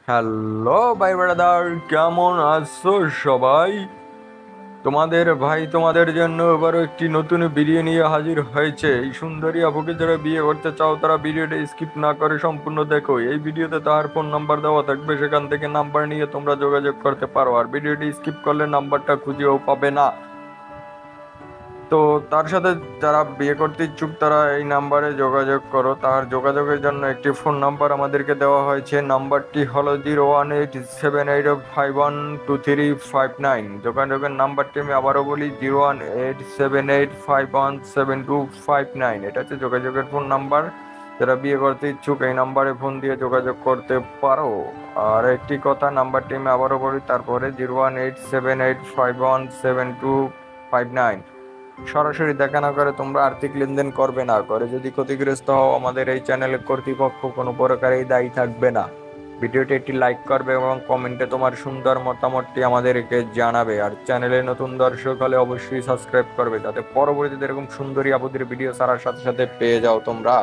Hello ভাই brother, কেমন আছো সবাই? তোমাদের ভাই তোমাদের জন্য এবারও একটি নতুন ভিডিও নিয়ে হাজির হয়েছে। এই সুন্দরী আপুকে যারা বিয়ে করতে চাও তারা ভিডিওটা স্কিপ না করে সম্পূর্ণ দেখো। এই ভিডিওতে তার ফোন নাম্বার দেওয়া থাকবে, সেখান থেকে নাম্বার নিয়ে তোমরা যোগাযোগ করতে পারো। আর ভিডিওটি স্কিপ করলে নাম্বারটা খুঁজেও পাবে না। তো তার সাথে যারা বিয়ে করতে ইচ্ছুক তারা এই নাম্বারে যোগাযোগ করো। তার যোগাযোগের জন্য একটি ফোন নাম্বার আমাদেরকে দেওয়া হয়েছে। নাম্বারটি হলো 01878512359। যোগাযোগের নাম্বারটি আমি আবারও বলি, 01878517259। এটা হচ্ছে যোগাযোগের ফোন নাম্বার। যারা বিয়ে করতে ইচ্ছুক এই নাম্বারে ফোন দিয়ে যোগাযোগ করতে পারো। আর একটি কথা, নাম্বারটি আমি আবারও বলি, তারপরে 01878517259। সরাসরি দেখা না করে তোমরা আর্থিক লেনদেন করবে। না করে যদি ক্ষতিগ্রস্ত হও, আমাদের এই চ্যানেলের কর্তৃপক্ষ কোনো প্রকারেই দায়ী থাকবে না। ভিডিওটি একটি লাইক করবে এবং কমেন্টে তোমার সুন্দর মতামতটি আমাদেরকে জানাবে। আর চ্যানেলে নতুন দর্শক হলে অবশ্যই সাবস্ক্রাইব করবে, যাতে পরবর্তীতে এরকম সুন্দরী আপুদের ভিডিও ছাড়ার সাথে সাথে পেয়ে যাও তোমরা।